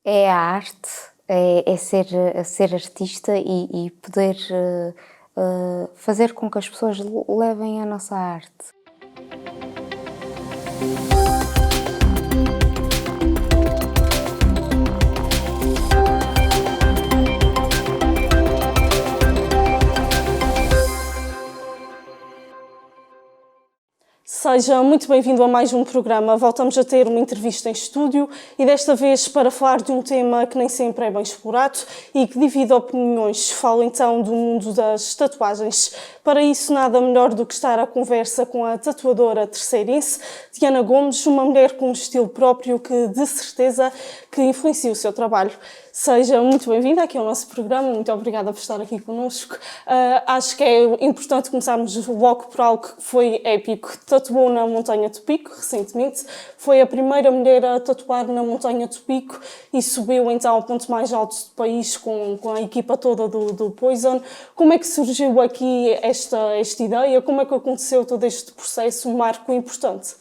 É a arte, é ser artista e poder, fazer com que as pessoas levem a nossa arte. Seja muito bem-vindo a mais um programa. Voltamos a ter uma entrevista em estúdio e desta vez para falar de um tema que nem sempre é bem explorado e que divide opiniões. Falo então do mundo das tatuagens. Para isso, nada melhor do que estar à conversa com a tatuadora terceirense, Diana Gomes, uma mulher com um estilo próprio que, de certeza, que influencia o seu trabalho. Seja muito bem-vinda aqui ao nosso programa, muito obrigada por estar aqui connosco. Acho que é importante começarmos logo por algo que foi épico. Tatuou na Montanha do Pico, recentemente. Foi a primeira mulher a tatuar na Montanha do Pico e subiu então ao ponto mais alto do país com a equipa toda do Poison. Como é que surgiu aqui esta ideia? Como é que aconteceu todo este processo, um marco importante?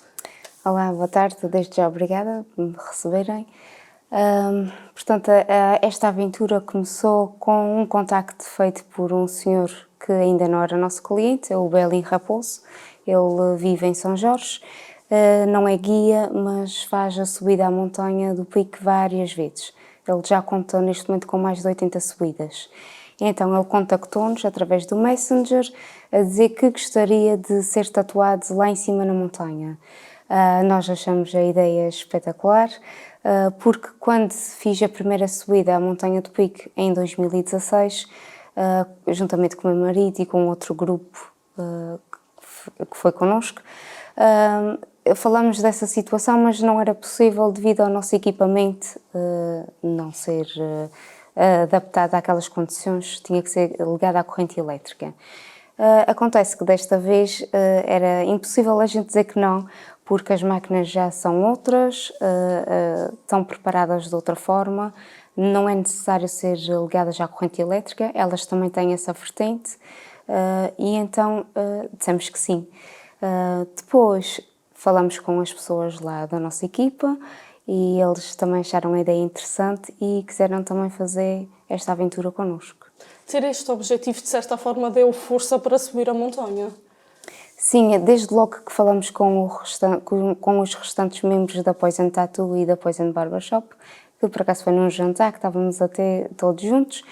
Olá, boa tarde, desde já obrigada por me receberem. Portanto, esta aventura começou com um contacto feito por um senhor que ainda não era nosso cliente, é o Belin Raposo. Ele vive em São Jorge, não é guia, mas faz a subida à montanha do Pico várias vezes. Ele já conta neste momento com mais de 80 subidas. Então ele contactou-nos através do Messenger a dizer que gostaria de ser tatuado lá em cima na montanha. Nós achamos a ideia espetacular, porque quando fiz a primeira subida à Montanha do Pico em 2016, juntamente com o meu marido e com outro grupo que foi connosco, falamos dessa situação, mas não era possível devido ao nosso equipamento não ser adaptado àquelas condições, tinha que ser ligado à corrente elétrica. Acontece que desta vez era impossível a gente dizer que não, porque as máquinas já são outras, estão preparadas de outra forma, não é necessário ser ligadas à corrente elétrica, elas também têm essa vertente, e então dissemos que sim. Depois falamos com as pessoas lá da nossa equipa e eles também acharam a ideia interessante e quiseram também fazer esta aventura connosco. Ter este objetivo, de certa forma, deu força para subir a montanha. Sim, desde logo que falamos com os restantes membros da Poison Tattoo e da Poison Barbershop, que por acaso foi num jantar que estávamos até todos juntos,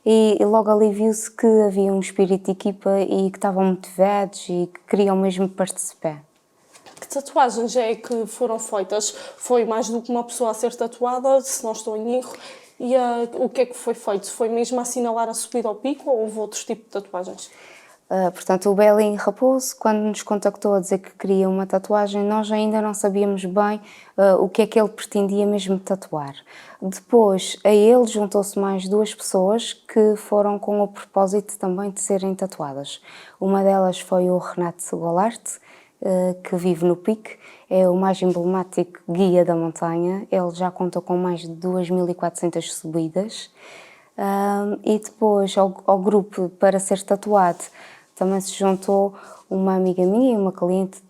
e logo ali viu-se que havia um espírito de equipa e que estavam motivados e que queriam mesmo participar. Que tatuagens é que foram feitas? Foi mais do que uma pessoa a ser tatuada, se não estou em erro, e o que é que foi feito? Foi mesmo assinalar a subida ao pico ou houve outros tipos de tatuagens? Portanto, o Belin Raposo, quando nos contactou a dizer que queria uma tatuagem, nós ainda não sabíamos bem o que é que ele pretendia mesmo tatuar. Depois, a ele juntou-se mais duas pessoas que foram com o propósito também de serem tatuadas. Uma delas foi o Renato Golarte, que vive no Pico, é o mais emblemático guia da montanha. Ele já conta com mais de 2.400 subidas. E depois, ao grupo para ser tatuado, também se juntou uma amiga minha e uma cliente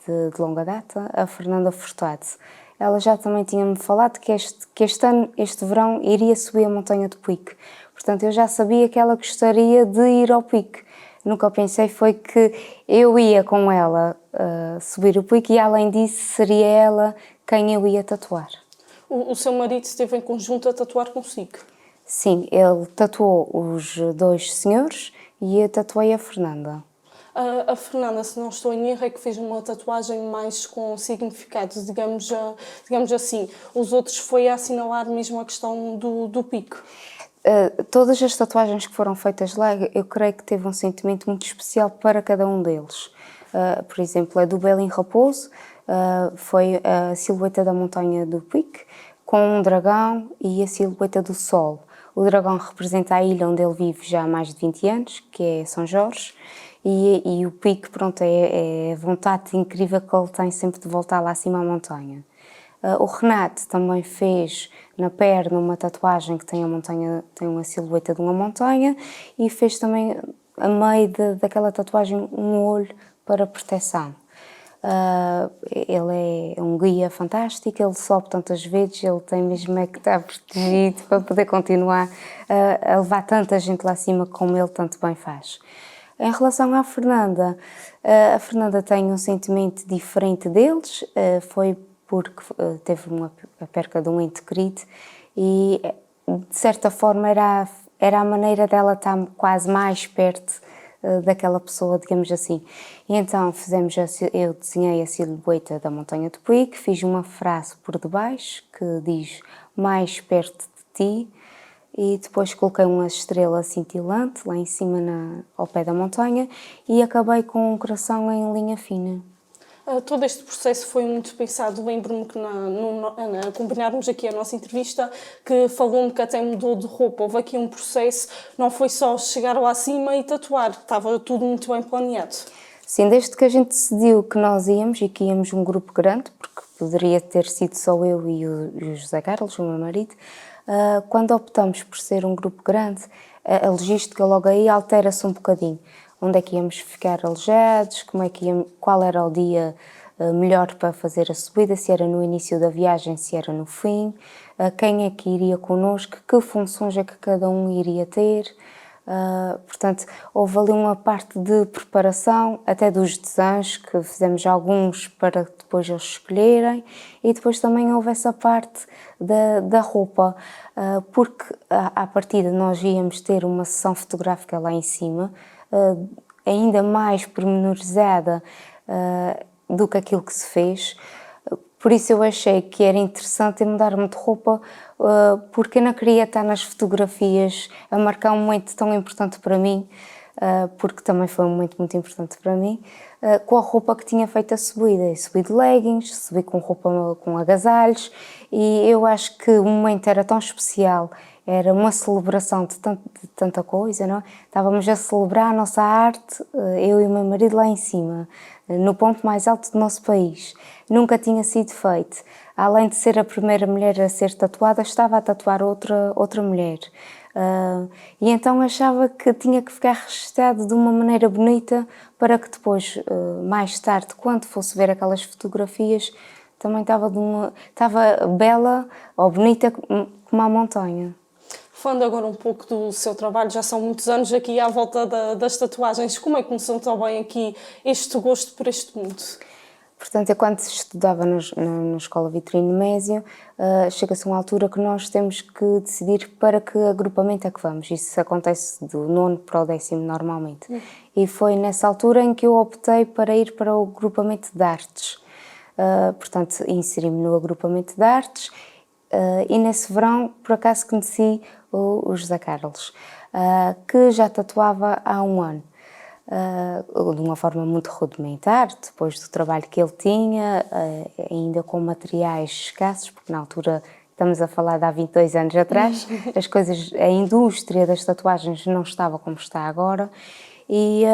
de longa data, a Fernanda Furtado. Ela já também tinha-me falado que este ano, este verão, iria subir a Montanha do Pico. Portanto, eu já sabia que ela gostaria de ir ao Pico. Nunca pensei foi que eu ia com ela subir o Pico e, além disso, seria ela quem eu ia tatuar. O seu marido esteve em conjunto a tatuar consigo? Sim, ele tatuou os dois senhores e eu tatuei a Fernanda. A Fernanda, se não estou em erro, é que fez uma tatuagem mais com significado, digamos assim. Os outros foi a assinalar mesmo a questão do pico. Todas as tatuagens que foram feitas lá, eu creio que teve um sentimento muito especial para cada um deles. Por exemplo, a do Belin Raposo foi a silhueta da montanha do Pico, com um dragão e a silhueta do sol. O dragão representa a ilha onde ele vive já há mais de 20 anos, que é São Jorge, e o pico, pronto, é a vontade incrível que ele tem sempre de voltar lá acima à montanha. O Renato também fez na perna uma tatuagem que tem uma silhueta de uma montanha e fez também, a meio daquela tatuagem, um olho para proteção. Ele é um guia fantástico, ele sobe tantas vezes, ele tem mesmo é que estar protegido para poder continuar a levar tanta gente lá acima como ele tanto bem faz. Em relação à Fernanda, a Fernanda tem um sentimento diferente deles, foi porque teve a perca de um ente querido e, de certa forma, era a maneira dela estar quase mais perto daquela pessoa, digamos assim. E então eu desenhei a silhueta da montanha de Puig, fiz uma frase por debaixo que diz mais perto de ti e depois coloquei uma estrela cintilante lá em cima ao pé da montanha e acabei com um coração em linha fina. Todo este processo foi muito pensado. Lembro-me que, a acompanharmos aqui a nossa entrevista, que falou-me que até mudou de roupa. Houve aqui um processo, não foi só chegar lá acima e tatuar, estava tudo muito bem planeado. Sim, desde que a gente decidiu que nós íamos e que íamos um grupo grande, porque poderia ter sido só eu e o José Carlos, o meu marido, quando optamos por ser um grupo grande, a logística logo aí altera-se um bocadinho. Onde é que íamos ficar alojados, qual era o dia melhor para fazer a subida, se era no início da viagem, se era no fim, quem é que iria connosco, que funções é que cada um iria ter. Portanto, houve ali uma parte de preparação, até dos desenhos, que fizemos alguns para depois eles escolherem, e depois também houve essa parte da roupa, porque à partida nós íamos ter uma sessão fotográfica lá em cima, ainda mais pormenorizada do que aquilo que se fez. Por isso eu achei que era interessante mudar-me de roupa, porque eu não queria estar nas fotografias a marcar um momento tão importante para mim, porque também foi um momento muito importante para mim, com a roupa que tinha feito a subida. Eu subi de leggings, subi com roupa com agasalhos e eu acho que o momento era tão especial, era uma celebração de tanta coisa, não é? Estávamos a celebrar a nossa arte, eu e o meu marido lá em cima, no ponto mais alto do nosso país. Nunca tinha sido feito. Além de ser a primeira mulher a ser tatuada, estava a tatuar outra mulher. E então achava que tinha que ficar registado de uma maneira bonita para que depois, mais tarde, quando fosse ver aquelas fotografias, também estava bela ou bonita como a montanha. Falando agora um pouco do seu trabalho, já são muitos anos aqui à volta das tatuagens. Como é que começou também aqui este gosto por este mundo? Portanto, eu quando estudava na Escola Vitorino Mésio, chega-se a uma altura que nós temos que decidir para que agrupamento é que vamos. Isso acontece do 9º para o 10º normalmente. E foi nessa altura em que eu optei para ir para o agrupamento de artes. Portanto, inseri-me no agrupamento de artes e nesse verão, por acaso, conheci o José Carlos, que já tatuava há um ano. De uma forma muito rudimentar, depois do trabalho que ele tinha, ainda com materiais escassos, porque na altura estamos a falar de há 22 anos atrás, a indústria das tatuagens não estava como está agora, e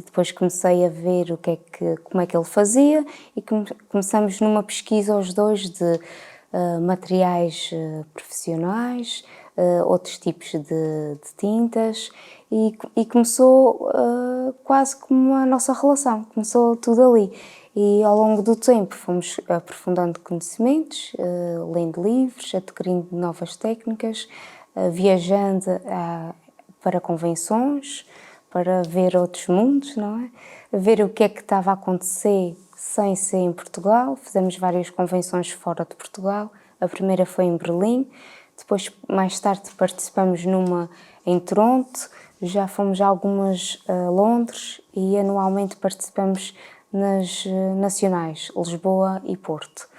depois comecei a ver como é que ele fazia e começamos numa pesquisa os dois de materiais profissionais, outros tipos de tintas e começou quase como a nossa relação, começou tudo ali. E ao longo do tempo fomos aprofundando conhecimentos, lendo livros, adquirindo novas técnicas, viajando para convenções, para ver outros mundos, não é? Ver o que é que estava a acontecer sem ser em Portugal. Fizemos várias convenções fora de Portugal. A primeira foi em Berlim, depois mais tarde participamos numa em Toronto, já fomos a algumas a Londres e anualmente participamos nas nacionais, Lisboa e Porto.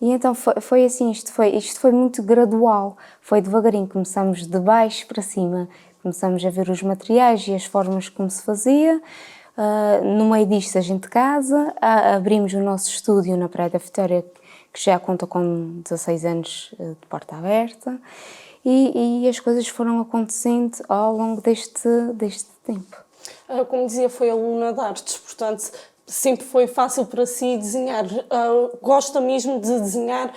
E então foi assim, isto foi muito gradual, foi devagarinho, começamos de baixo para cima, começamos a ver os materiais e as formas como se fazia. No meio disto a gente casa, abrimos o nosso estúdio na Praia da Vitória, que já conta com 16 anos de porta aberta, e as coisas foram acontecendo ao longo deste tempo. Como dizia, foi aluna de artes, portanto, sempre foi fácil para si desenhar. Gosta mesmo de desenhar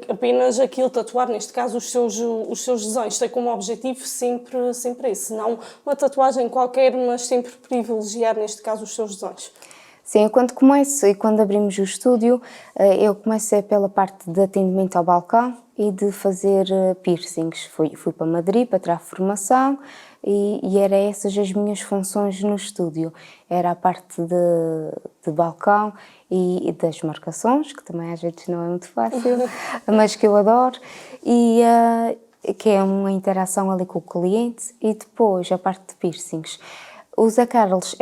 apenas aquilo, tatuar, neste caso, os seus desenhos. Tem como objetivo sempre esse, não uma tatuagem qualquer, mas sempre privilegiar, neste caso, os seus desenhos. Sim, eu quando começo e quando abrimos o estúdio, eu comecei pela parte de atendimento ao balcão e de fazer piercings. Fui para Madrid para tirar formação e era essas as minhas funções no estúdio. Era a parte de balcão e das marcações, que também às vezes não é muito fácil, mas que eu adoro, e que é uma interação ali com o cliente, e depois a parte de piercings. O Zé Carlos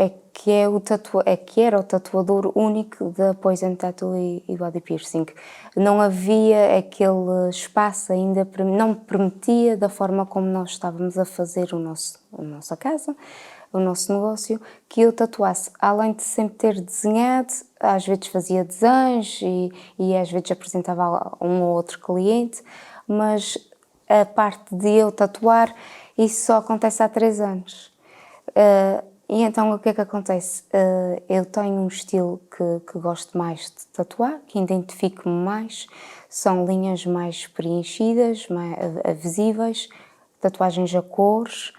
era o tatuador único da Poison Tattoo e Body Piercing. Não havia aquele espaço ainda, não me permitia, da forma como nós estávamos a fazer a nossa casa, o nosso negócio, que eu tatuasse. Além de sempre ter desenhado, às vezes fazia desenhos e às vezes apresentava a um ou outro cliente, mas a parte de eu tatuar, isso só acontece há 3 anos. E então o que é que acontece? Eu tenho um estilo que gosto mais de tatuar, que identifico-me mais, são linhas mais preenchidas, mais visíveis, tatuagens a cores,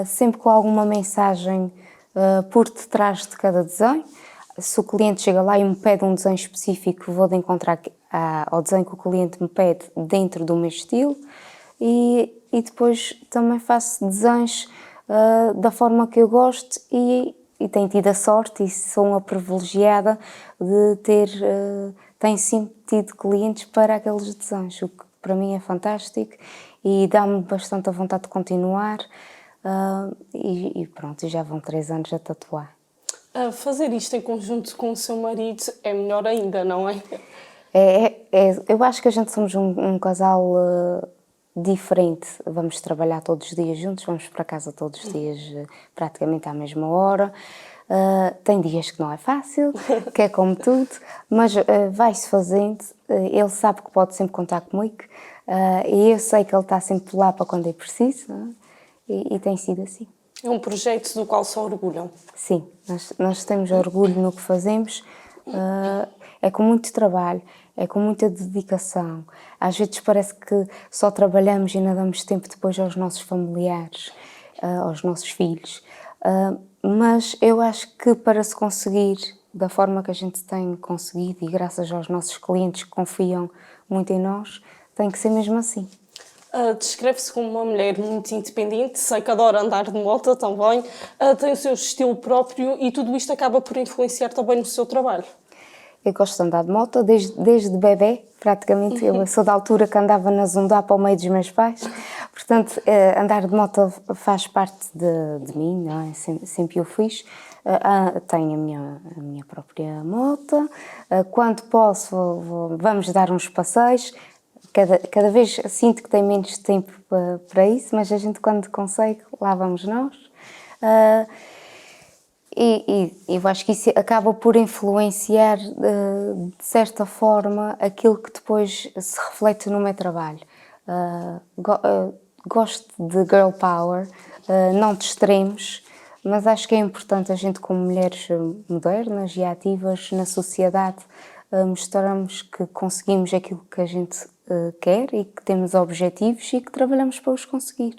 sempre com alguma mensagem por detrás de cada desenho. Se o cliente chega lá e me pede um desenho específico, vou de encontrar ao desenho que o cliente me pede dentro do meu estilo, e depois também faço desenhos da forma que eu gosto e tenho tido a sorte e sou uma privilegiada de tenho sempre tido clientes para aqueles desenhos, o que para mim é fantástico e dá-me bastante a vontade de continuar, e pronto, já vão 3 anos a tatuar. Fazer isto em conjunto com o seu marido é melhor ainda, não é? Eu acho que a gente somos um casal diferente. Vamos trabalhar todos os dias juntos, vamos para casa todos os dias praticamente à mesma hora. Tem dias que não é fácil, que é como tudo, mas vai-se fazendo. Ele sabe que pode sempre contar comigo, e eu sei que ele está sempre lá para quando é preciso, e tem sido assim. É um projeto do qual se orgulham. Sim, nós temos orgulho no que fazemos, é com muito trabalho, é com muita dedicação. Às vezes parece que só trabalhamos e não damos tempo depois aos nossos familiares, aos nossos filhos. Mas eu acho que para se conseguir da forma que a gente tem conseguido e graças aos nossos clientes que confiam muito em nós, tem que ser mesmo assim. Descreve-se como uma mulher muito independente, sei que adora andar de moto também, tem o seu estilo próprio e tudo isto acaba por influenciar também no seu trabalho. Eu gosto de andar de moto desde bebê, praticamente. Eu sou da altura que andava na Zundá para o meio dos meus pais. Portanto, andar de moto faz parte de mim, não é? Sempre o fiz. Tenho a minha própria moto. Quando posso, vamos dar uns passeios. Cada vez sinto que tenho menos tempo para isso, mas a gente, quando consegue, lá vamos nós. E eu acho que isso acaba por influenciar, de certa forma, aquilo que depois se reflete no meu trabalho. Gosto de girl power, não de extremos, mas acho que é importante a gente, como mulheres modernas e ativas na sociedade, mostrarmos que conseguimos aquilo que a gente quer e que temos objetivos e que trabalhamos para os conseguir.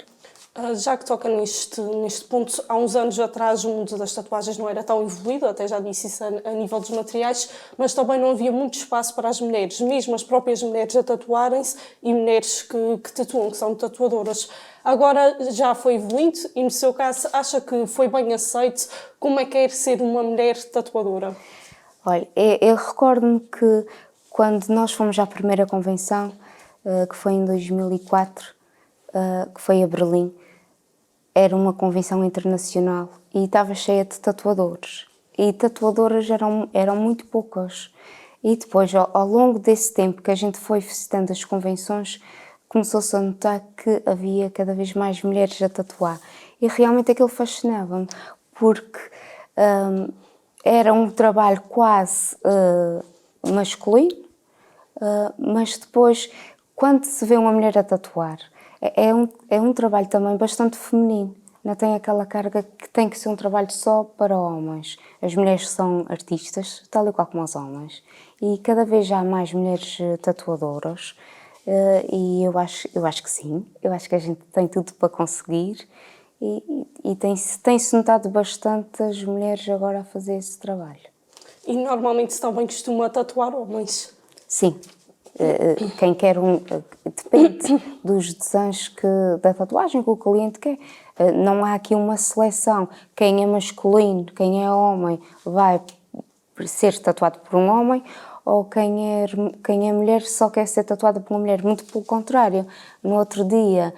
Já que toca neste ponto, há uns anos atrás o mundo das tatuagens não era tão evoluído, até já disse isso a nível dos materiais, mas também não havia muito espaço para as mulheres, mesmo as próprias mulheres a tatuarem-se e mulheres que tatuam, que são tatuadoras. Agora já foi evoluindo e, no seu caso, acha que foi bem aceito? Como é que é ser uma mulher tatuadora? Olha, eu recordo-me que quando nós fomos à primeira convenção, que foi em 2004, que foi a Berlim, era uma convenção internacional e estava cheia de tatuadores. E tatuadoras eram muito poucas. E depois, ao longo desse tempo que a gente foi visitando as convenções, começou-se a notar que havia cada vez mais mulheres a tatuar. E realmente aquilo fascinava-me, porque era um trabalho quase masculino, mas depois, quando se vê uma mulher a tatuar, é um trabalho também bastante feminino. Não tem aquela carga que tem que ser um trabalho só para homens. As mulheres são artistas, tal e qual como os homens. E cada vez há mais mulheres tatuadoras. E eu acho que sim. Eu acho que a gente tem tudo para conseguir. E tem-se notado bastante as mulheres agora a fazer esse trabalho. E normalmente também costuma tatuar homens. Sim. Quem quer depende dos desenhos da tatuagem que o cliente quer. Não há aqui uma seleção. Quem é masculino, quem é homem, vai ser tatuado por um homem, ou quem é mulher só quer ser tatuada por uma mulher. Muito pelo contrário. No outro dia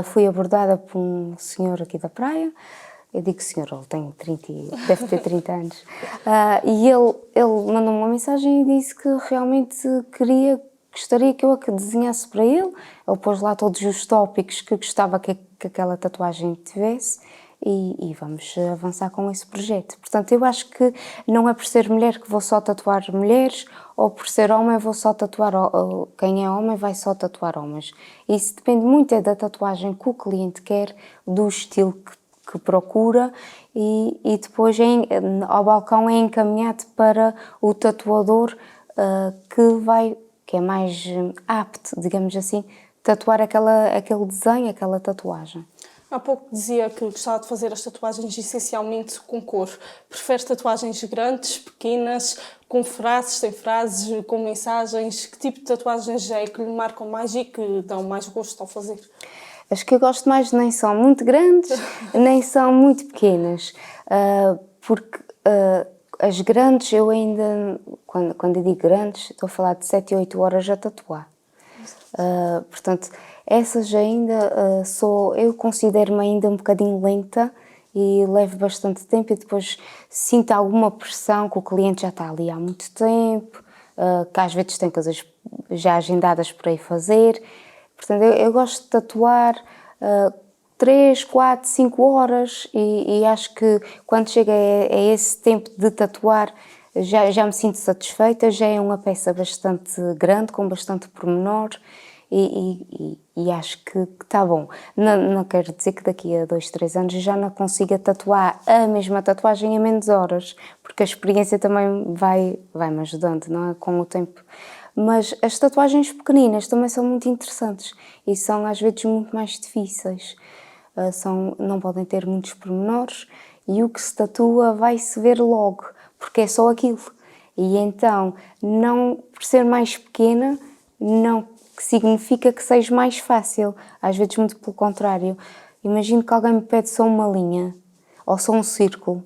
fui abordada por um senhor aqui da praia. Eu digo senhor, ele tem 30, deve ter 30 anos. E ele mandou-me uma mensagem e disse que realmente gostaria que eu a desenhasse para ele. Ele pôs lá todos os tópicos que gostava que aquela tatuagem tivesse e vamos avançar com esse projeto. Portanto, eu acho que não é por ser mulher que vou só tatuar mulheres, ou por ser homem vou só tatuar, ou quem é homem vai só tatuar homens. Isso depende muito da tatuagem que o cliente quer, do estilo que procura, e depois ao balcão é encaminhado para o tatuador que é mais apto, digamos assim, tatuar aquele desenho, aquela tatuagem. Há pouco dizia que gostava de fazer as tatuagens essencialmente com cor. Prefere tatuagens grandes, pequenas, com frases, sem frases, com mensagens? Que tipo de tatuagens é que lhe marcam mais e que dão mais gosto ao fazer? As que eu gosto mais nem são muito grandes, nem são muito pequenas, porque as grandes eu ainda, quando eu digo grandes, estou a falar de 7 e 8 horas a tatuar. Portanto, essas ainda eu considero-me ainda um bocadinho lenta e levo bastante tempo, e depois sinto alguma pressão que o cliente já está ali há muito tempo, que às vezes tem coisas já agendadas para ir fazer. Portanto, eu gosto de tatuar 3, 4, 5 horas e acho que quando chega a esse tempo de tatuar já me sinto satisfeita, já é uma peça bastante grande, com bastante pormenor e acho que está bom. Não quero dizer que daqui a 2, 3 anos já não consiga tatuar a mesma tatuagem em menos horas, porque a experiência também vai-me ajudando, não é? Com o tempo. Mas as tatuagens pequeninas também são muito interessantes e são às vezes muito mais difíceis. Não podem ter muitos pormenores e o que se tatua vai-se ver logo, porque é só aquilo. E então, não por ser mais pequena, não significa que seja mais fácil. Às vezes, muito pelo contrário. Imagino que alguém me pede só uma linha ou só um círculo.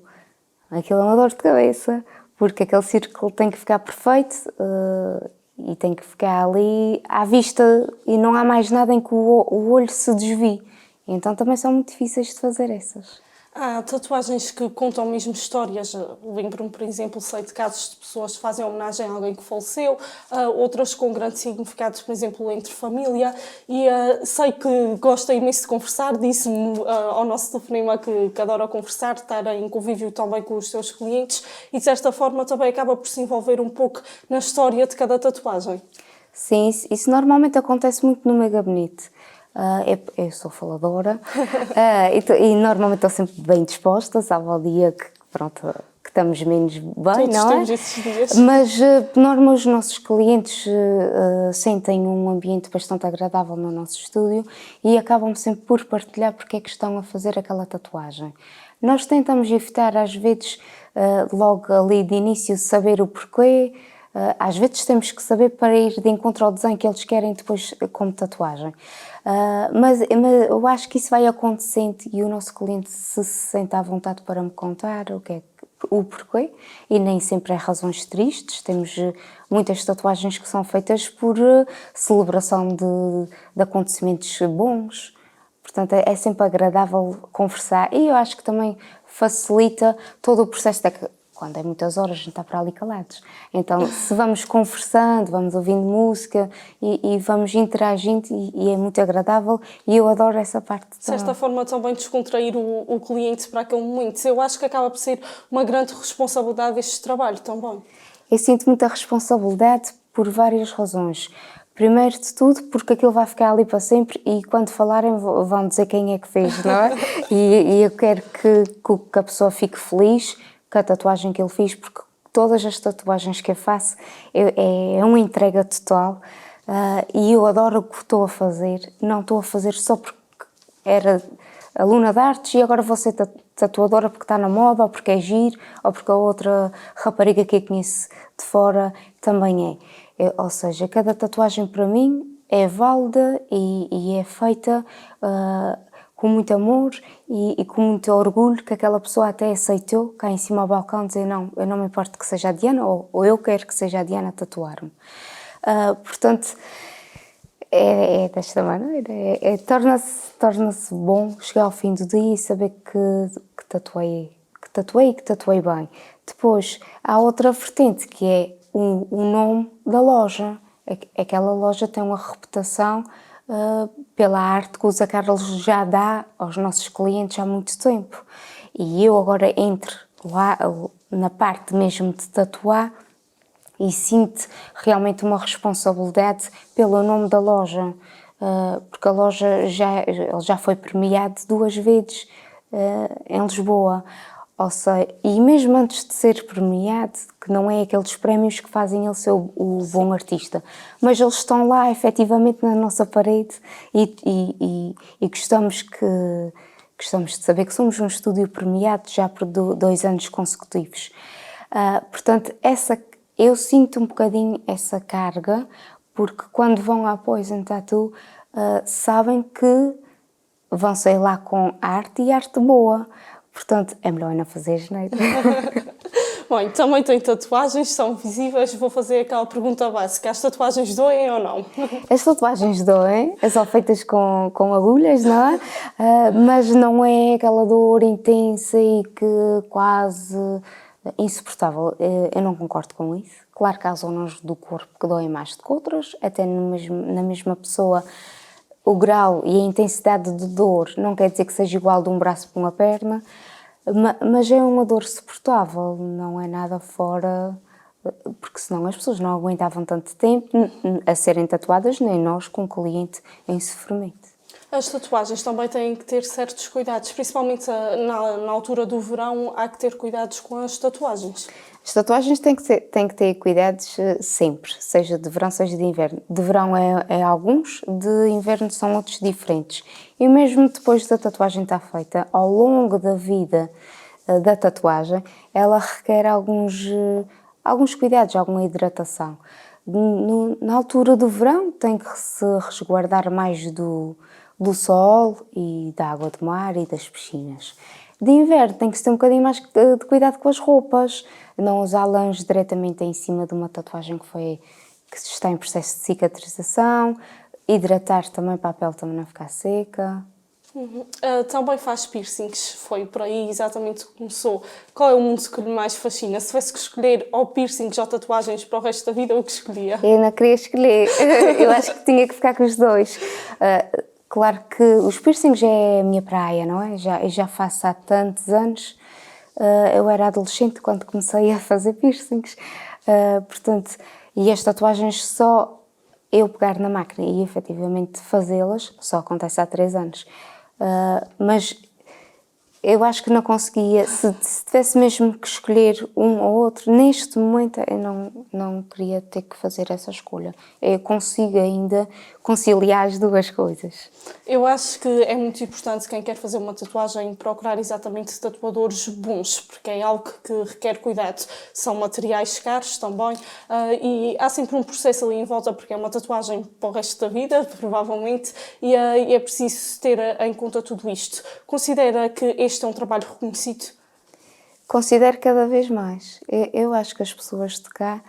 Aquilo é uma dor de cabeça, porque aquele círculo tem que ficar perfeito e tem que ficar ali à vista e não há mais nada em que o olho se desvie. Então também são muito difíceis de fazer essas. Há tatuagens que contam mesmo histórias. Lembro-me, por exemplo, sei de casos de pessoas que fazem homenagem a alguém que faleceu, outras com grandes significados, por exemplo, entre família. E sei que gosta imenso de conversar, disse-me ao nosso telefonema que adora conversar, estar em convívio também com os seus clientes e, de certa forma, também acaba por se envolver um pouco na história de cada tatuagem. Sim, isso normalmente acontece muito no meu gabinete. Eu sou faladora e normalmente estou sempre bem disposta, sabe, ao dia que estamos menos bem, Todos não é? temos esses dias. Mas, por norma, os nossos clientes sentem um ambiente bastante agradável no nosso estúdio e acabam sempre por partilhar porque é que estão a fazer aquela tatuagem. Nós tentamos evitar, às vezes, logo ali de início, saber o porquê. Às vezes temos que saber para ir de encontro ao desenho que eles querem depois como tatuagem. Mas eu acho que isso vai acontecendo e o nosso cliente se sente à vontade para me contar o porquê, e nem sempre é razões tristes. Temos muitas tatuagens que são feitas por celebração de acontecimentos bons. Portanto, é sempre agradável conversar e eu acho que também facilita todo o processo quando é muitas horas, a gente está para ali calados. Então, se vamos conversando, vamos ouvindo música e vamos interagindo e é muito agradável e eu adoro essa parte. De certa forma, também descontrair o cliente para aquele momento. Eu acho que acaba por ser uma grande responsabilidade este trabalho também. Eu sinto muita responsabilidade por várias razões. Primeiro de tudo, porque aquilo vai ficar ali para sempre e quando falarem vão dizer quem é que fez, não é? E eu quero que a pessoa fique feliz com a tatuagem que ele fez, porque todas as tatuagens que eu faço é uma entrega total e eu adoro o que estou a fazer. Não estou a fazer só porque era aluna de artes e agora vou ser tatuadora porque está na moda, ou porque é giro, ou porque a outra rapariga que eu conheço de fora também é. Ou seja, cada tatuagem para mim é válida e é feita com muito amor e com muito orgulho, que aquela pessoa até aceitou cá em cima ao balcão dizer não, eu não me importo que seja a Diana, ou eu quero que seja a Diana a tatuar-me. Portanto, é desta maneira, torna-se bom chegar ao fim do dia e saber que tatuei bem. Depois, há outra vertente que é o nome da loja. Aquela loja tem uma reputação pela arte que o Zé Carlos já dá aos nossos clientes há muito tempo. E eu agora entro lá na parte mesmo de tatuar e sinto realmente uma responsabilidade pelo nome da loja, porque a loja ele já foi premiado 2 vezes em Lisboa. Ou seja, e mesmo antes de ser premiado, que não é aqueles prémios que fazem ele ser o bom artista, mas eles estão lá efetivamente na nossa parede e gostamos de saber que somos um estúdio premiado já por 2 anos consecutivos. Portanto, eu sinto um bocadinho essa carga, porque quando vão à Poison Tattoo, sabem que vão sair lá com arte e arte boa. Portanto, é melhor não fazer geneira. Bom, também tem tatuagens, são visíveis. Vou fazer aquela pergunta básica. As tatuagens doem ou não? As tatuagens doem, são feitas com agulhas, não é? Mas não é aquela dor intensa e que quase insuportável. Eu não concordo com isso. Claro que há zonas do corpo que doem mais do que outras, até na mesma pessoa. O grau e a intensidade de dor não quer dizer que seja igual de um braço para uma perna, mas é uma dor suportável, não é nada fora, porque senão as pessoas não aguentavam tanto tempo a serem tatuadas, nem nós com o cliente em sofrimento. As tatuagens também têm que ter certos cuidados, principalmente na altura do verão, há que ter cuidados com as tatuagens. As tatuagens têm que ter cuidados sempre, seja de verão, seja de inverno. De verão é alguns, de inverno são outros diferentes. E mesmo depois da tatuagem estar feita, ao longo da vida da tatuagem, ela requer alguns cuidados, alguma hidratação. Na altura do verão tem que se resguardar mais do sol e da água do mar e das piscinas. De inverno tem que se ter um bocadinho mais de cuidado com as roupas, não usar lãs diretamente em cima de uma tatuagem que está em processo de cicatrização, hidratar também para a pele também não ficar seca. Também faz piercings, foi por aí exatamente que começou. Qual é o mundo que lhe mais fascina? Se tivesse que escolher ou piercings ou tatuagens para o resto da vida, o que escolhia? Eu não queria escolher, eu acho que tinha que ficar com os dois. Claro que os piercings é a minha praia, não é? Eu já faço há tantos anos. Eu era adolescente quando comecei a fazer piercings. Portanto, e as tatuagens só eu pegar na máquina e efetivamente fazê-las só acontece há 3 anos. Mas eu acho que não conseguia, se tivesse mesmo que escolher um ou outro, neste momento eu não queria ter que fazer essa escolha. Eu consigo ainda conciliar as duas coisas. Eu acho que é muito importante quem quer fazer uma tatuagem procurar exatamente tatuadores bons, porque é algo que requer cuidado. São materiais caros também e há sempre um processo ali em volta, porque é uma tatuagem para o resto da vida, provavelmente, e é preciso ter em conta tudo isto. Considera que este é um trabalho reconhecido? Considero cada vez mais. Eu acho que as pessoas de cá,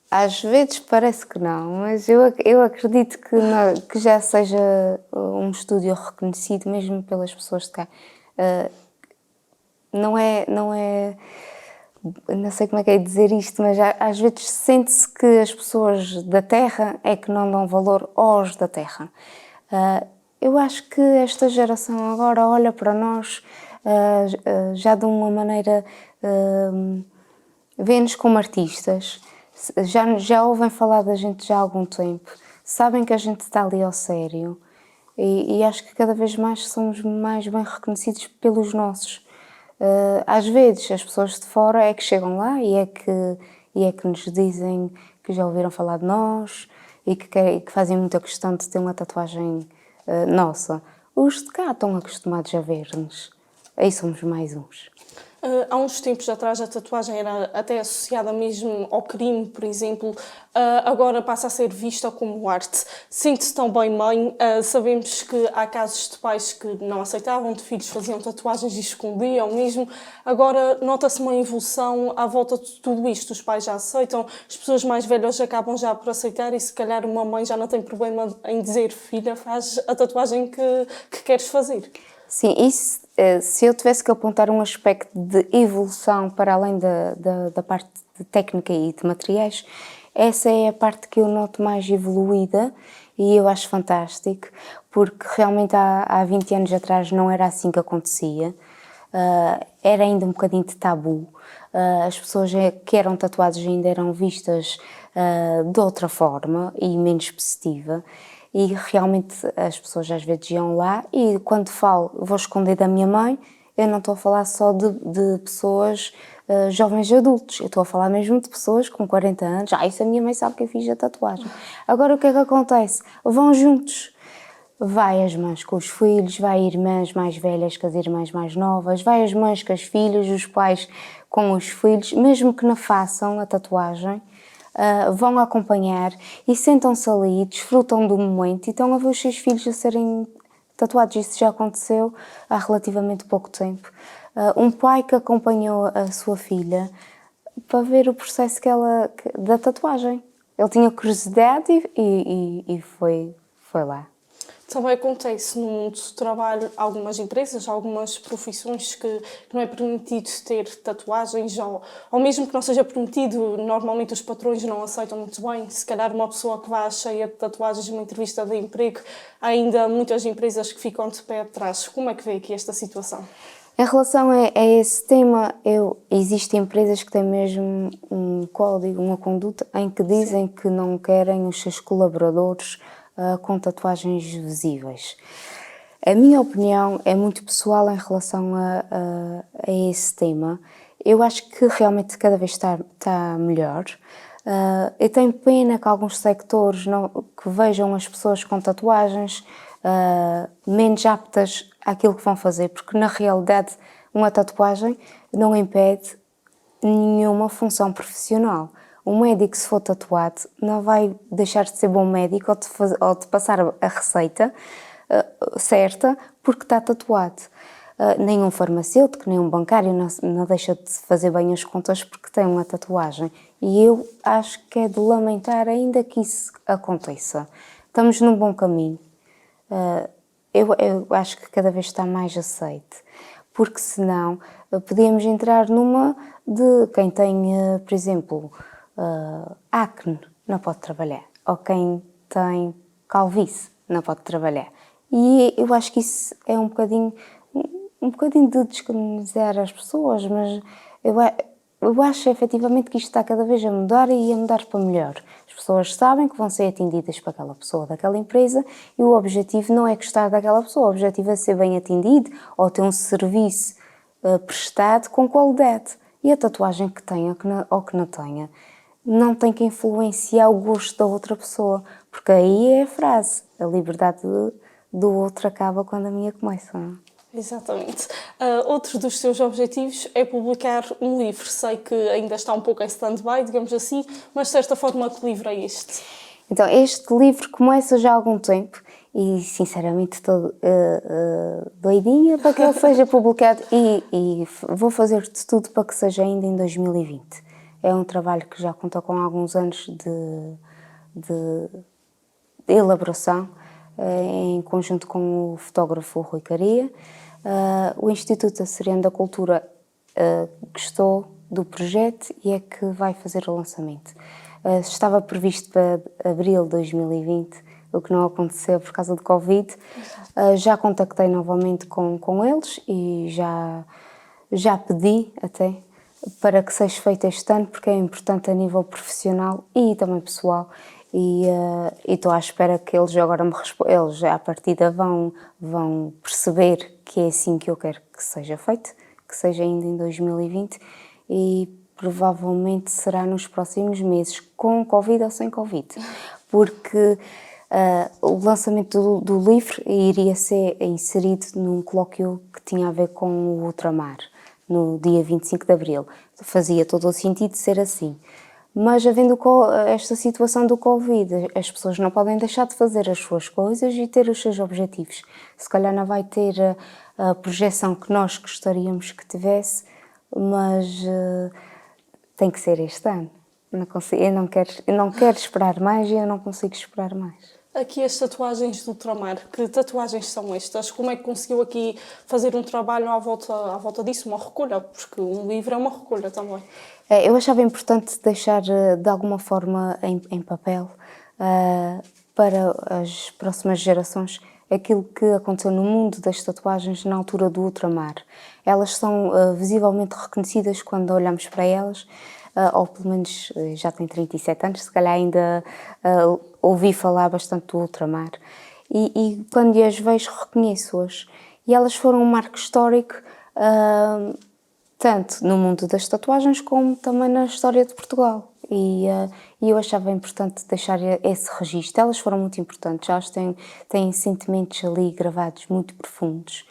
às vezes parece que não, mas eu acredito que já seja um estúdio reconhecido mesmo pelas pessoas de cá. Não sei como é que é dizer isto, mas às vezes sente-se que as pessoas da terra é que não dão valor aos da terra. Eu acho que esta geração agora olha para nós já de uma maneira, vê-nos como artistas, já ouvem falar da gente já há algum tempo, sabem que a gente está ali ao sério e acho que cada vez mais somos mais bem reconhecidos pelos nossos. Às vezes as pessoas de fora é que chegam lá e é que nos dizem que já ouviram falar de nós e que fazem muita questão de ter uma tatuagem nossa. os de cá estão acostumados a ver-nos. Aí somos mais uns. Há uns tempos atrás a tatuagem era até associada mesmo ao crime, por exemplo. Agora passa a ser vista como arte. Sente-se tão bem mãe. Sabemos que há casos de pais que não aceitavam, de filhos que faziam tatuagens e escondiam mesmo. Agora nota-se uma evolução à volta de tudo isto. Os pais já aceitam, as pessoas mais velhas acabam já por aceitar e se calhar uma mãe já não tem problema em dizer: filha, faz a tatuagem que queres fazer. Sim, isso, se eu tivesse que apontar um aspecto de evolução para além da parte de técnica e de materiais, essa é a parte que eu noto mais evoluída e eu acho fantástico, porque realmente há 20 anos atrás não era assim que acontecia, era ainda um bocadinho de tabu, as pessoas que eram tatuadas ainda eram vistas de outra forma e menos positiva. E realmente as pessoas às vezes iam lá e quando falo, vou esconder da minha mãe, eu não estou a falar só de pessoas jovens adultos, eu estou a falar mesmo de pessoas com 40 anos. Isso a minha mãe sabe que eu fiz a tatuagem. Agora o que é que acontece? Vão juntos. Vai as mães com os filhos, vai irmãs mais velhas com as irmãs mais novas, vai as mães com os filhos, os pais com os filhos, mesmo que não façam a tatuagem. Vão acompanhar e sentam-se ali, desfrutam do momento e estão a ver os seus filhos a serem tatuados. Isso já aconteceu há relativamente pouco tempo. Um pai que acompanhou a sua filha para ver o processo da tatuagem. Ele tinha curiosidade e foi lá. Também acontece no mundo do trabalho, algumas empresas, algumas profissões que não é permitido ter tatuagens ou mesmo que não seja permitido, normalmente os patrões não aceitam muito bem. Se calhar uma pessoa que vá cheia de tatuagens numa entrevista de emprego, há ainda muitas empresas que ficam de pé atrás. Como é que vê aqui esta situação? Em relação a esse tema, existem empresas que têm mesmo um código, uma conduta, em que dizem que não querem os seus colaboradores com tatuagens visíveis. A minha opinião é muito pessoal em relação a esse tema. Eu acho que realmente cada vez está melhor. Eu tenho pena que alguns sectores que vejam as pessoas com tatuagens menos aptas àquilo que vão fazer, porque na realidade uma tatuagem não impede nenhuma função profissional. Um médico, se for tatuado, não vai deixar de ser bom médico ou de passar a receita certa porque está tatuado. Nenhum farmacêutico, nenhum bancário não deixa de fazer bem as contas porque tem uma tatuagem. E eu acho que é de lamentar ainda que isso aconteça. Estamos num bom caminho. Eu acho que cada vez está mais aceite. Porque senão podíamos entrar numa de quem tem, por exemplo, acne não pode trabalhar, ou quem tem calvície não pode trabalhar. E eu acho que isso é um bocadinho de descolonizar as pessoas, mas eu acho efetivamente que isto está cada vez a mudar e a mudar para melhor. As pessoas sabem que vão ser atendidas por aquela pessoa daquela empresa e o objetivo não é gostar daquela pessoa, o objetivo é ser bem atendido ou ter um serviço prestado com qualidade. E a tatuagem que tenha ou que não tenha não tem que influenciar o gosto da outra pessoa, porque aí é a frase, a liberdade do outro acaba quando a minha começa. Exatamente. Outro dos seus objetivos é publicar um livro. Sei que ainda está um pouco em stand-by, digamos assim, mas de certa forma que livro é este? Então, este livro começa já há algum tempo e, sinceramente, estou doidinha para que ele seja publicado e vou fazer de tudo para que seja ainda em 2020. É um trabalho que já conta com alguns anos de elaboração, em conjunto com o fotógrafo Rui Caria. O Instituto Açoriano da Cultura gostou do projeto e é que vai fazer o lançamento. Estava previsto para abril de 2020, o que não aconteceu por causa do Covid. Já contactei novamente com eles e já pedi até para que seja feito este ano, porque é importante a nível profissional e também pessoal. E estou à espera que eles agora me respondam. Eles, à partida, vão perceber que é assim que eu quero que seja feito, que seja ainda em 2020 e provavelmente será nos próximos meses, com Covid ou sem Covid. Porque O lançamento do livro iria ser inserido num colóquio que tinha a ver com o ultramar, no dia 25 de Abril. Fazia todo o sentido ser assim. Mas havendo esta situação do Covid, as pessoas não podem deixar de fazer as suas coisas e ter os seus objetivos. Se calhar não vai ter a projeção que nós gostaríamos que tivesse, mas tem que ser este ano. Eu não quero esperar mais e eu não consigo esperar mais. Aqui as tatuagens do ultramar, que tatuagens são estas? Como é que conseguiu aqui fazer um trabalho à volta disso, uma recolha? Porque um livro é uma recolha também. Eu achava importante deixar de alguma forma em papel para as próximas gerações aquilo que aconteceu no mundo das tatuagens na altura do ultramar. Elas são visivelmente reconhecidas quando olhamos para elas, ou pelo menos já tenho 37 anos, se calhar ainda ouvi falar bastante do ultramar. E quando as vejo, reconheço-as. E elas foram um marco histórico, tanto no mundo das tatuagens como também na história de Portugal. E eu achava importante deixar esse registro. Elas foram muito importantes, elas têm sentimentos ali gravados muito profundos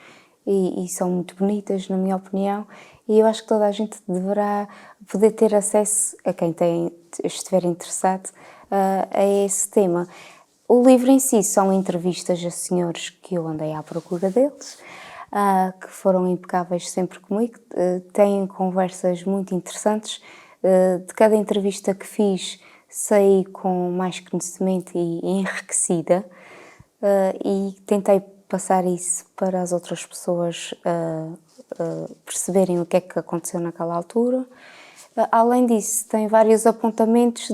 e são muito bonitas, na minha opinião. E eu acho que toda a gente deverá poder ter acesso, a quem estiver interessado, a esse tema. O livro em si são entrevistas a senhores que eu andei à procura deles, que foram impecáveis sempre comigo, têm conversas muito interessantes. De cada entrevista que fiz, saí com mais conhecimento e enriquecida, e tentei passar isso para as outras pessoas perceberem o que é que aconteceu naquela altura. Além disso, tem vários apontamentos,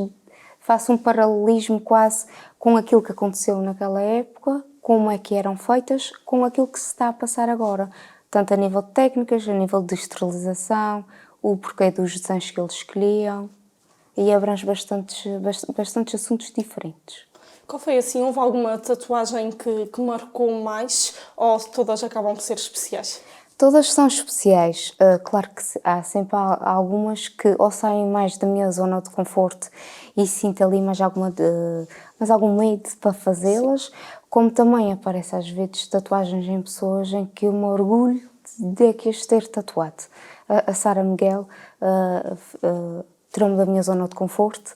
faço um paralelismo quase com aquilo que aconteceu naquela época, como é que eram feitas, com aquilo que se está a passar agora, tanto a nível de técnicas, a nível de esterilização, o porquê dos desenhos que eles escolhiam, e abrange bastantes assuntos diferentes. Qual foi assim? Houve alguma tatuagem que marcou mais ou todas acabam por ser especiais? Todas são especiais. Claro que há sempre algumas que ou saem mais da minha zona de conforto e sinto ali mais algum medo para fazê-las, como também aparece às vezes tatuagens em pessoas em que eu me orgulho de que as ter tatuado. A Sara Miguel tirou-me da minha zona de conforto,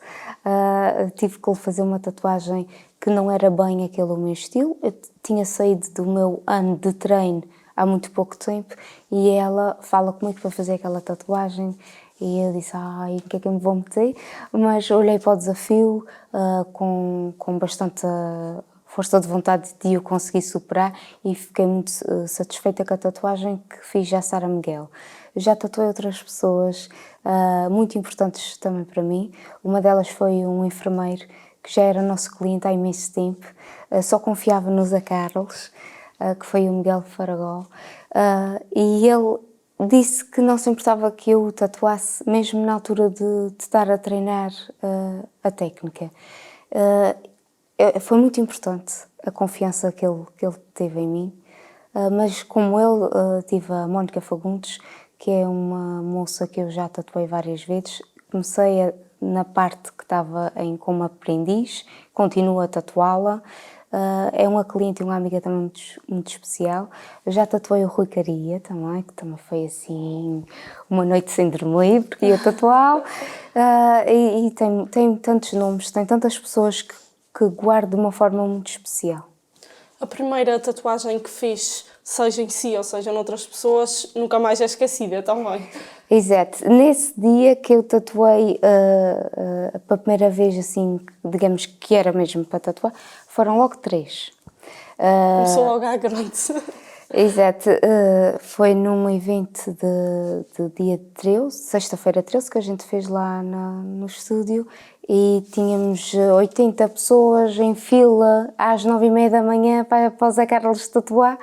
tive que lhe fazer uma tatuagem que não era bem aquele o meu estilo. Eu tinha saído do meu ano de treino há muito pouco tempo e ela fala comigo para fazer aquela tatuagem e eu disse, o que é que eu me vou meter? Mas olhei para o desafio com bastante força de vontade de o conseguir superar e fiquei muito satisfeita com a tatuagem que fiz à Sara Miguel. Já tatuei outras pessoas muito importantes também para mim. Uma delas foi um enfermeiro que já era nosso cliente há imenso tempo, só confiava no Zé Carlos, que foi o Miguel Faragó, e ele disse que não se importava que eu o tatuasse, mesmo na altura de estar a treinar a técnica. Foi muito importante a confiança que ele teve em mim, mas como ele, tive a Mónica Fagundes, que é uma moça que eu já tatuei várias vezes. Comecei na parte que estava como aprendiz, continuo a tatuá-la. É uma cliente e uma amiga também muito, muito especial. Eu já tatuei o Rui Caria também, que também foi assim uma noite sem dormir, porque ia tatuá-lo. E tem tantos nomes, tem tantas pessoas que guardo de uma forma muito especial. A primeira tatuagem que fiz, seja em si ou seja noutras pessoas, nunca mais é esquecida também. Exato. Nesse dia que eu tatuei pela primeira vez, assim, digamos que era mesmo para tatuar, foram logo 3. Começou logo à grande. Exato. Foi num evento de dia 13, sexta-feira 13, que a gente fez lá no estúdio, e tínhamos 80 pessoas em fila às 9h30 da manhã para o Zé Carlos tatuar,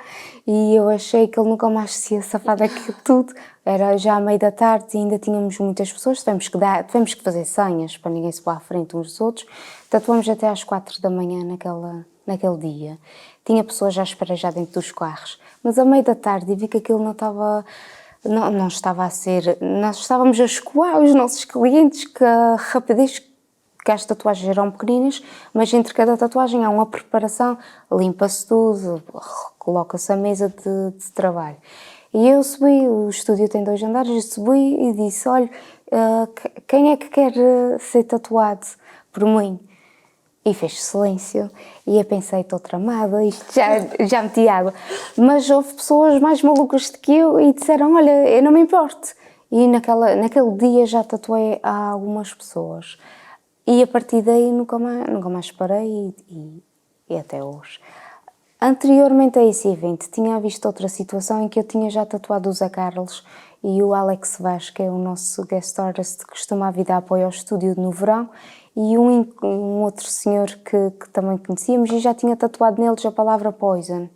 e eu achei que ele nunca mais se ia safar daquilo tudo. Era já à meia da tarde e ainda tínhamos muitas pessoas, tivemos que fazer senhas para ninguém se pôr à frente uns dos outros. Tatuamos até às 4 da manhã naquele dia. Tinha pessoas à espera já dentro dos carros, mas à meia da tarde vi que aquilo não estava a ser... Nós estávamos a escoar os nossos clientes, que a rapidez porque as tatuagens eram pequeninas, mas entre cada tatuagem há uma preparação, limpa-se tudo, coloca-se a mesa de trabalho. E eu subi, o estúdio tem 2 andares, eu subi e disse, olha, quem é que quer ser tatuado por mim? E fez silêncio, e eu pensei, estou tramada, isto já meti água. Mas houve pessoas mais malucas do que eu e disseram, olha, eu não me importo. E naquele dia já tatuei a algumas pessoas. E a partir daí nunca mais parei e até hoje. Anteriormente a esse evento, tinha visto outra situação em que eu tinha já tatuado o Zé Carlos e o Alex Vaz, que é o nosso guest artist, que costuma vir dar apoio ao estúdio no verão, e um outro senhor que também conhecíamos e já tinha tatuado neles a palavra Poison.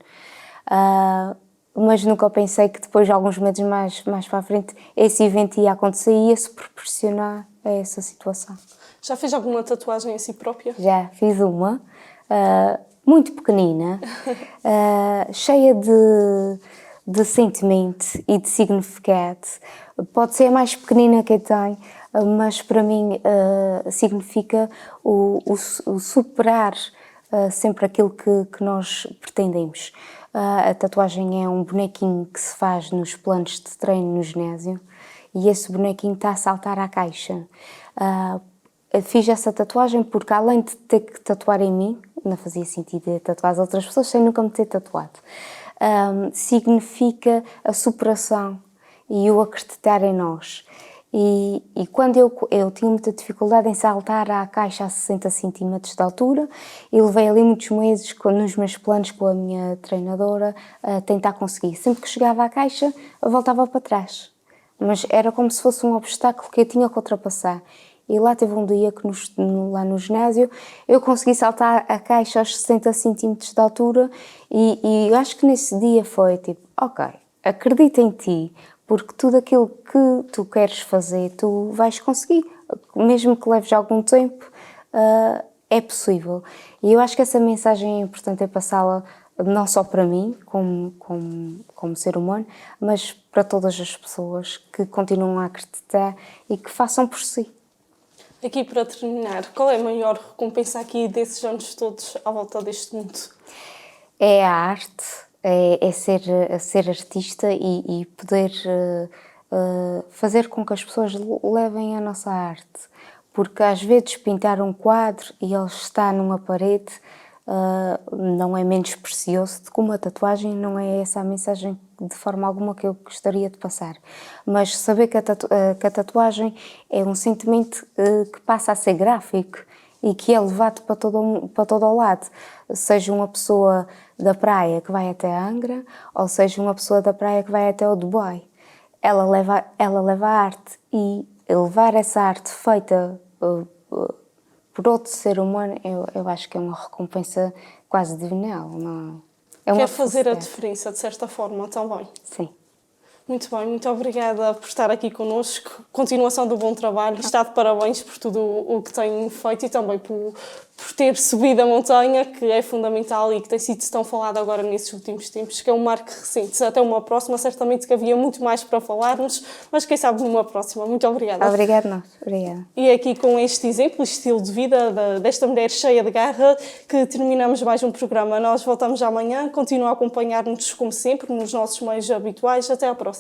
Mas nunca pensei que depois, alguns meses mais para a frente, esse evento ia acontecer e ia-se proporcionar a essa situação. Já fez alguma tatuagem a si própria? Já fiz uma, muito pequenina, cheia de sentimento e de significado. Pode ser a mais pequenina que eu tenho, mas para mim significa o superar sempre aquilo que nós pretendemos. A tatuagem é um bonequinho que se faz nos planos de treino no ginásio e esse bonequinho está a saltar à caixa. Fiz essa tatuagem porque, além de ter que tatuar em mim, não fazia sentido tatuar as outras pessoas sem nunca me ter tatuado, significa a superação e o acreditar em nós. E quando eu tinha muita dificuldade em saltar à caixa a 60 cm de altura, e levei ali muitos meses nos meus planos com a minha treinadora a tentar conseguir. Sempre que chegava à caixa, eu voltava para trás. Mas era como se fosse um obstáculo que eu tinha que ultrapassar. E lá teve um dia que lá no ginásio eu consegui saltar a caixa aos 60 cm de altura e eu acho que nesse dia foi tipo, ok, acredita em ti, porque tudo aquilo que tu queres fazer, tu vais conseguir. Mesmo que leves algum tempo, é possível. E eu acho que essa mensagem é importante passá-la não só para mim, como ser humano, mas para todas as pessoas que continuam a acreditar e que façam por si. Aqui para terminar, qual é a maior recompensa aqui desses anos todos à volta deste mundo? É a arte, é ser artista e poder fazer com que as pessoas levem a nossa arte. Porque às vezes pintar um quadro e ele está numa parede não é menos precioso do que uma tatuagem, não é essa a mensagem de forma alguma que eu gostaria de passar. Mas saber que a tatuagem é um sentimento que passa a ser gráfico e que é levado para todo o lado. Seja uma pessoa da praia que vai até a Angra, ou seja uma pessoa da praia que vai até o Dubai. Ela leva a arte e levar essa arte feita por outro ser humano, eu acho que é uma recompensa quase divinal. Não é? Quer fazer a diferença, de certa forma, também. Sim. Muito bem, muito obrigada por estar aqui connosco. Continuação do bom trabalho. Está de parabéns por tudo o que tem feito e também por ter subido a montanha, que é fundamental e que tem sido tão falado agora nesses últimos tempos, que é um marco recente. Até uma próxima, certamente que havia muito mais para falarmos, mas quem sabe numa próxima. Muito obrigada. Obrigada, nós. Obrigada. E é aqui com este exemplo, estilo de vida desta mulher cheia de garra, que terminamos mais um programa. Nós voltamos amanhã. Continua a acompanhar-nos, como sempre, nos nossos meios habituais. Até à próxima.